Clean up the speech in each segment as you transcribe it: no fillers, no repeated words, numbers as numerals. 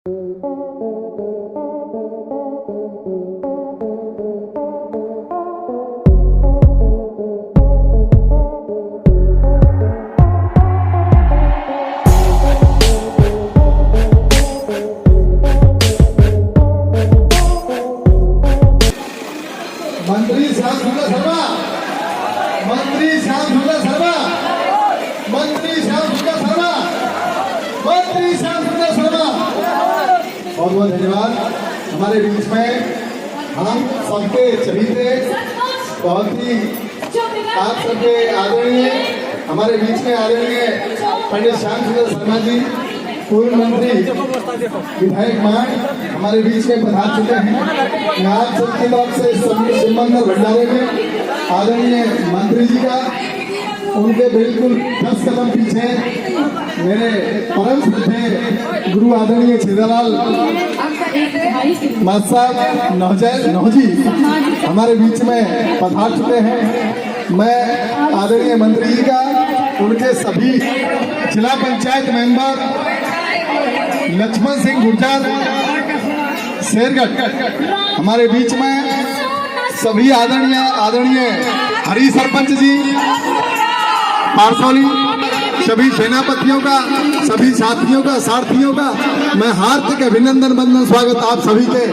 मंत्री श्याम सुंदर शर्मा, मंत्री श्याम सुंदर शर्मा, मंत्री श्याम सुंदर शर्मा, मंत्री श्याम सुंदर शर्मा। बहुत बहुत धन्यवाद। हमारे बीच में हम सबके चहीते बहुत ही आप सबके आदरणीय हमारे बीच में आदरणीय पंडित श्याम सुंदर शर्मा जी, पूर्व मंत्री विधायक मान हमारे बीच में पधार चुके हैं। मैं आप सबकी तरफ से शिवमंदिर भंडारे में आदरणीय मंत्री जी का उनके बिल्कुल 10 कदम पीछे मेरे परम श्रद्धेय गुरु आदरणीय छेदालाल साहब नौजी हमारे बीच में पधार चुके हैं। मैं आदरणीय मंत्री जी का उनके सभी जिला पंचायत मेंबर लक्ष्मण सिंह गुर्जर शेरगढ़ हमारे बीच में सभी आदरणीय हरी सरपंच जी पारसौली, सभी सेनापतियों का, सभी साथियों का, सारथियों का मैं हार्दिक अभिनंदन वंदन स्वागत आप सभी के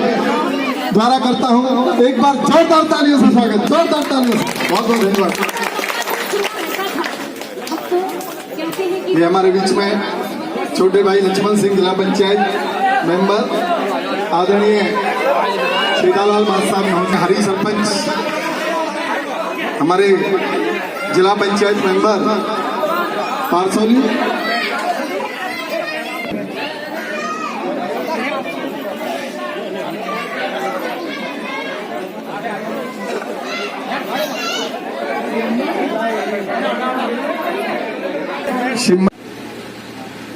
द्वारा करता हूं। एक बार जोरदार तालियों से स्वागत, जोरदार तालियों से। बहुत बहुत धन्यवाद। ये हमारे बीच में छोटे भाई लक्ष्मण सिंह जिला पंचायत मेंबर, आदरणीय छेदालाल साहब हरी सरपंच, हमारे जिला पंचायत मेंबर पारसौली,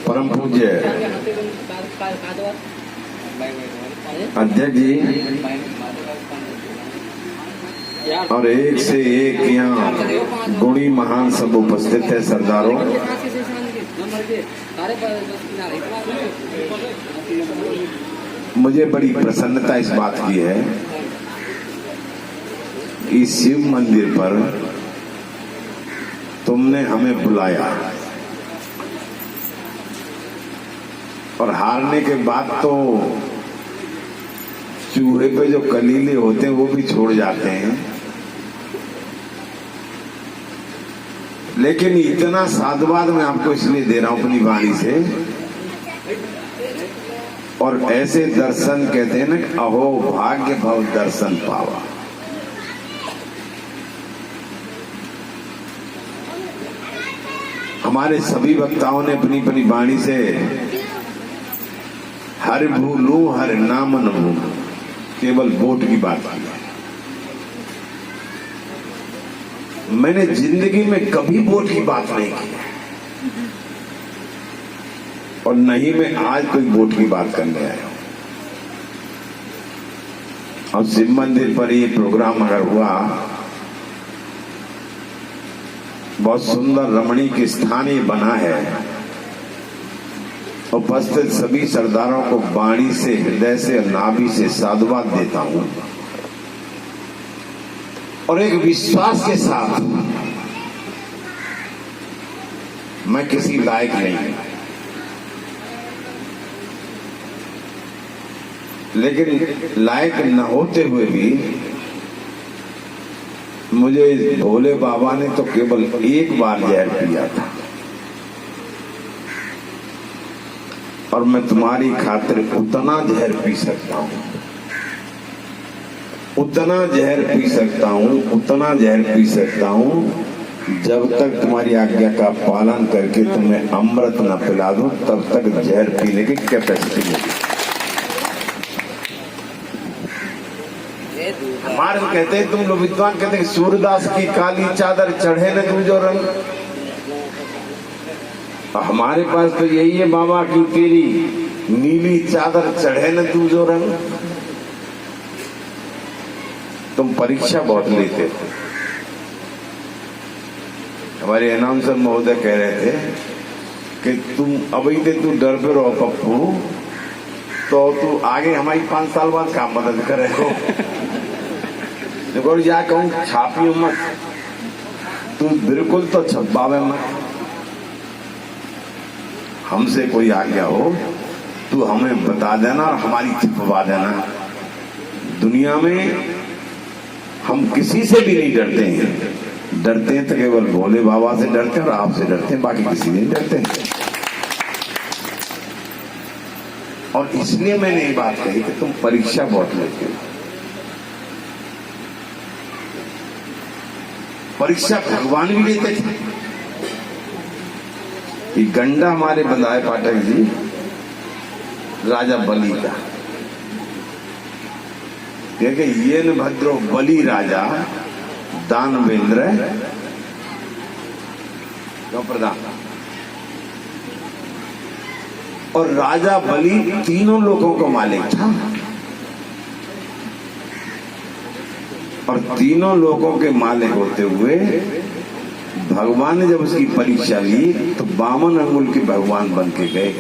परम पूज्य अध्यक्ष जी और एक से एक यहाँ गुणी महान सब उपस्थित है सरदारों। मुझे बड़ी प्रसन्नता इस बात की है कि शिव मंदिर पर तुमने हमें बुलाया और हारने के बाद तो चूहे पे जो कलीले होते हैं वो भी छोड़ जाते हैं, लेकिन इतना साधुवाद मैं आपको इसलिए दे रहा हूं अपनी वाणी से। और ऐसे दर्शन कहते हैं ना, अहो भाग्य भव दर्शन पावा। हमारे सभी वक्ताओं ने अपनी अपनी वाणी से हर भूलू हर नाम न भूलू, केवल वोट की बात की। मैंने जिंदगी में कभी वोट की बात नहीं की और नहीं मैं आज कोई वोट की बात करने आया हूं। अब शिव मंदिर पर ये प्रोग्राम अगर हुआ, बहुत सुंदर रमणीक स्थान ये बना है, उपस्थित सभी सरदारों को वाणी से, हृदय से, नाभि से साधुवाद देता हूं और एक विश्वास के साथ मैं किसी लायक नहीं, लेकिन लायक न होते हुए भी मुझे भोले बाबा ने तो केवल एक बार जहर पिया था और मैं तुम्हारी खातिर उतना जहर पी सकता हूं, उतना जहर पी सकता हूं, उतना जहर पी सकता हूं जब तक तुम्हारी आज्ञा का पालन करके तुम्हें अमृत न पिला दूं, तब तक जहर पीने की कैपेसिटी नहीं। हमारे कहते हैं, तुम लोग विद्वान कहते हैं सूरदास की काली चादर चढ़े न दूजो रंग। हमारे पास तो यही है बाबा की तेरी नीली चादर चढ़े न दूजो रंग। तुम परीक्षा बहुत लेते थे। हमारे अनाउंसर महोदय कह रहे थे कि तुम अभी तू डर पे रहो पप्पू, तो तू आगे हमारी 5 साल बाद काम मदद करे हो। देखो या कहूँ छापी मत, तू बिल्कुल तो छपावे मत। हमसे कोई आज्ञा हो तू हमें बता देना और हमारी छपवा देना। दुनिया में हम किसी से भी नहीं डरते हैं। डरते हैं तो केवल भोले बाबा से डरते हैं और आपसे डरते हैं, बाकी किसी नहीं डरते हैं। और इसलिए मैंने ये बात कही कि तुम परीक्षा बहुत लेते हो। परीक्षा भगवान भी लेते थे। ये गंडा हमारे बंधाए पाठक जी राजा बलि का, देखिए ये न भद्रो बलि राजा दानवेंद्र प्रधान और राजा बलि तीनों लोगों का मालिक था। और तीनों लोगों के मालिक होते हुए भगवान ने जब उसकी परीक्षा ली तो 52 अंगुल के भगवान बन के गए।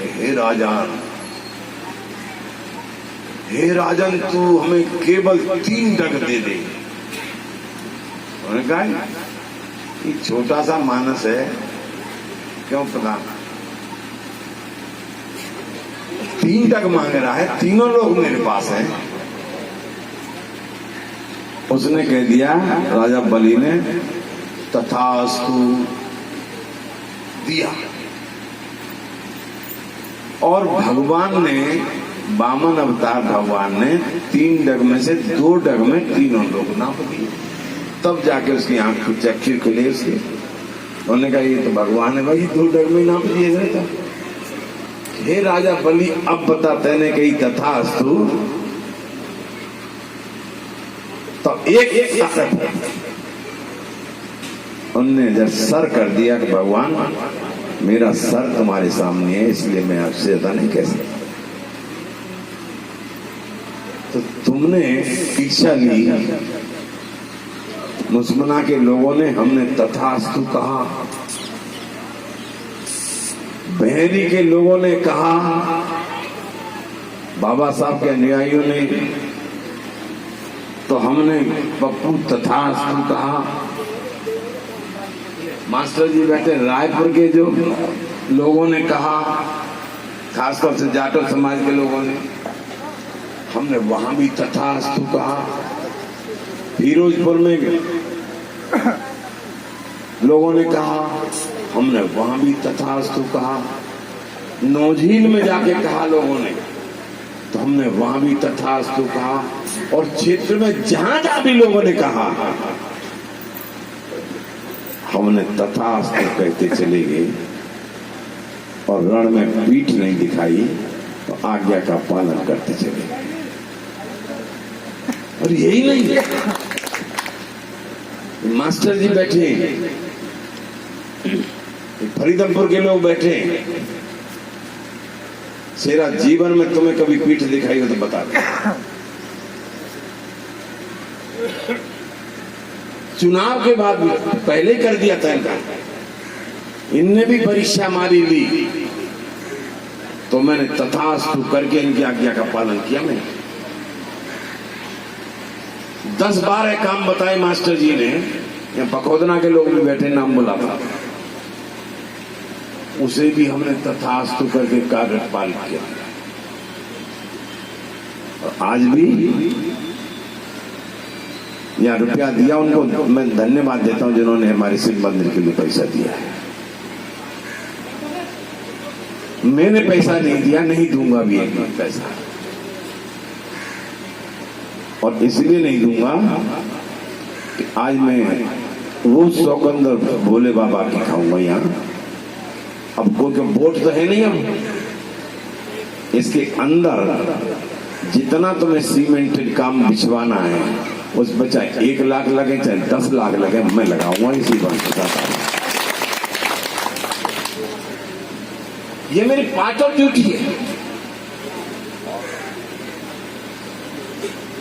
हे राजन तू हमें केवल 3 डग दे दे। उन्होंने कहा ये छोटा सा मानस है, क्यों प्रधान 3 डग मांग रहा है, तीनों लोग मेरे पास हैं। उसने कह दिया राजा बलि ने तथास्तु दिया। और भगवान ने 52 अवतार भगवान ने 3 डग में से 2 डग में तीनों लोग नाप दिए। तब जाके उसकी आंख चक्षु खुले उसके। उन्होंने कहा ये तो भगवान है भाई, 2 डग में नाप दिए गए। हे राजा बलि अब बता तेने कही तथास्तु। तो एक उनने जब सर कर दिया कि भगवान मेरा सर तुम्हारे सामने है, इसलिए मैं आपसे ज्यादा नहीं कह सकता। तो तुमने इच्छा ली, मुस्मना के लोगों ने हमने तथास्तु कहा, बहरी के लोगों ने कहा, बाबा साहब के अनुयायियों ने, तो हमने पप्पू तथास्तु कहा। मास्टर जी बैठे रायपुर के जो लोगों ने कहा, खासतौर से जाटव समाज के लोगों ने, हमने वहां भी तथास्तु कहा। फिरोजपुर में लोगों ने कहा, हमने वहां भी तथास्तु कहा। नौझील में जाके कहा लोगों ने, तो हमने वहां भी तथास्तु कहा। और क्षेत्र में जहां जहां भी लोगों ने कहा, हमने तथास्तु कहते चले गए। और रण में पीठ नहीं दिखाई तो आज्ञा का पालन करते चले गए। और यही नहीं, मास्टर जी बैठे, फरीदपुर के लोग बैठे, सेरा जीवन में तुम्हें कभी पीठ दिखाई हो तो बता दो। चुनाव के बाद पहले कर दिया था इनका, इनने भी परीक्षा मारी ली, तो मैंने तथास्तु करके इनकी आज्ञा का पालन किया। मैंने 10-12 काम बताए मास्टर जी ने। या बखोदना के लोग भी बैठे, नाम बोला था, उसे भी हमने तथास्तु करके कार्य पालन किया। और आज भी या रुपया दिया उनको मैं धन्यवाद देता हूं जिन्होंने हमारे शिव मंदिर के लिए पैसा दिया है। मैंने पैसा नहीं दिया, नहीं दूंगा भी एक पैसा। और इसलिए नहीं दूंगा कि आज मैं वो सौगंध भोले बाबा की खाऊंगा यहाँ। अब कोई तो वोट तो है नहीं, अब इसके अंदर जितना तुम्हें सीमेंटेड काम बिछवाना है उस पर चाहे 1 लाख लगे चाहे 10 लाख लगे, मैं लगाऊंगा इसी बात के साथ। ये मेरी पार्ट ऑफ ड्यूटी है।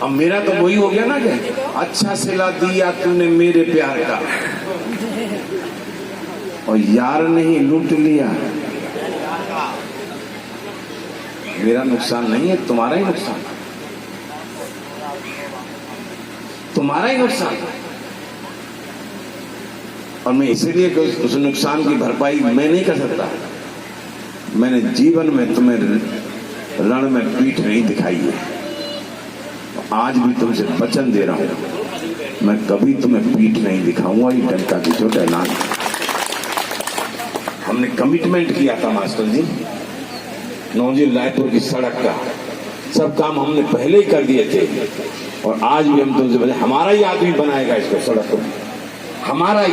अब मेरा तो वही हो गया ना कि अच्छा सिला दिया तूने मेरे प्यार का, और यार नहीं लूट लिया। मेरा नुकसान नहीं है, तुम्हारा ही नुकसान, तुम्हारा ही नुकसान। और मैं इसीलिए कि उस नुकसान की भरपाई मैं नहीं कर सकता। मैंने जीवन में तुम्हें रण में पीठ नहीं दिखाई है। आज भी तुमसे वचन दे रहा हूं, मैं कभी तुम्हें पीठ नहीं दिखाऊंगा। ये डंका की चोट ऐलान। हमने कमिटमेंट किया था मास्टर जी, नौजिल रायपुर की सड़क का सब काम हमने पहले ही कर दिए थे। और आज भी हम तुमसे बोले हमारा ही आदमी बनाएगा इसको, सड़क को हमारा ही।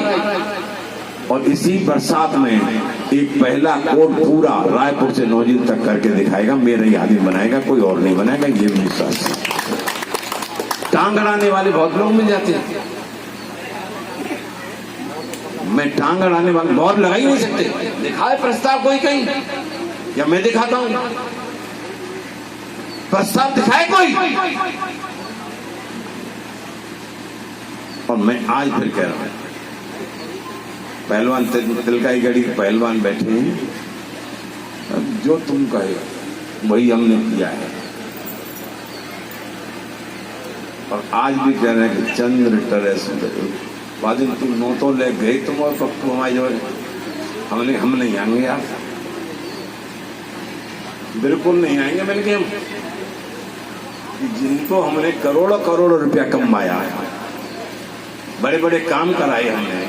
और इसी बरसात में एक पहला कोड पूरा रायपुर से नौजिल तक करके दिखाएगा, मेरा ही आदमी बनाएगा, कोई और नहीं बनाएगा। ये भी विश्वास है। टांग अड़ाने वाले बहुत लोग मिल जाते हैं, मैं टांग अड़ाने वाले बहुत लगा ही नहीं सकते। दिखाए प्रस्ताव कोई कहीं, या मैं दिखाता हूं प्रस्ताव, दिखाए कोई। और मैं आज फिर कह रहा हूं, पहलवान तिलकाई गढ़ी के पहलवान बैठे हैं, जो तुम कहे वही हमने किया है। और आज भी कह रहे हैं कि चंद्र टेरेस बादल तुम नोटों ले गए तुम और पप्पू हमारे जो हमने हम नहीं आएंगे यार, बिल्कुल नहीं आएंगे। मैंने कहा जिनको हमने करोड़ों करोड़ों रुपया कमाया, बड़े बड़े काम कराए, हमने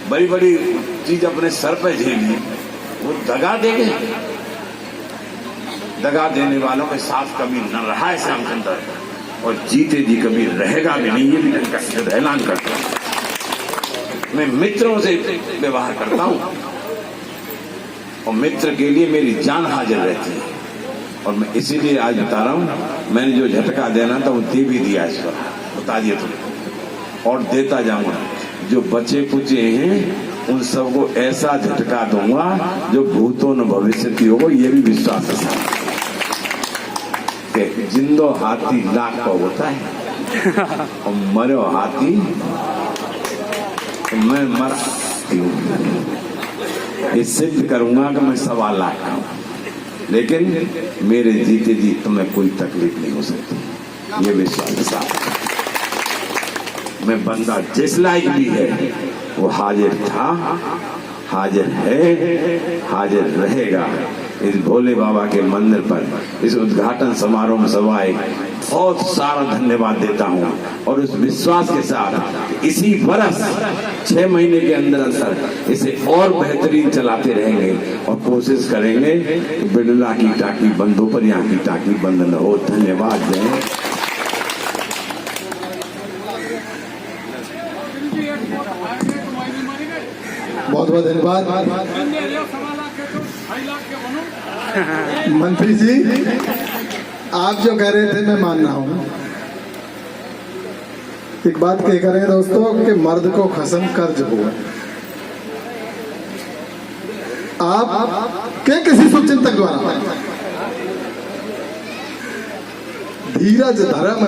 बड़ी बड़ी चीज अपने सर पे झेली, वो दगा देंगे। दगा देने वालों के साथ कभी न रहा है श्यामचंद्र, और जीते जी कभी रहेगा भी नहीं। ये भी मैं ऐलान करता हूं। मैं मित्रों से व्यवहार करता हूं और मित्र के लिए मेरी जान हाजिर रहती है। और मैं इसीलिए आज बता रहा हूं, मैंने जो झटका देना था वो दे भी दिया, इस पर बता दिया तुमको, और देता जाऊंगा। जो बचे कुचे हैं उन सबको ऐसा झटका दूंगा जो भूतों न भविष्य की होगा। ये भी विश्वास है कि जिंदो हाथी लाख का होता है और मरो हाथी तो मैं मरती हूँ। ये सिद्ध करूंगा कि मैं 1.25 लाख का हूँ, लेकिन मेरे जीते जी तुम्हें कोई तकलीफ नहीं हो सकती। ये विश्वास है। मैं बंदा जिस लायक भी है वो हाजिर था, हाजिर है, हाजिर रहेगा। इस भोले बाबा के मंदिर पर इस उद्घाटन समारोह में सवाए बहुत सारा धन्यवाद देता हूँ। और उस विश्वास के साथ इसी वर्ष 6 महीने के अंदर अंदर इसे और बेहतरीन चलाते रहेंगे और कोशिश करेंगे कि बिरला की टाकी बंद हो पर यहाँ की टाकी बंद न हो। धन्यवाद। जय। बहुत बहुत धन्यवाद मंत्री जी। आप जो कह रहे थे मैं मान रहा हूं। एक बात कह करें दोस्तों कि मर्द को खसम कर्ज हुआ। आप के किसी शुभचिंतक द्वारा धीरज धर्म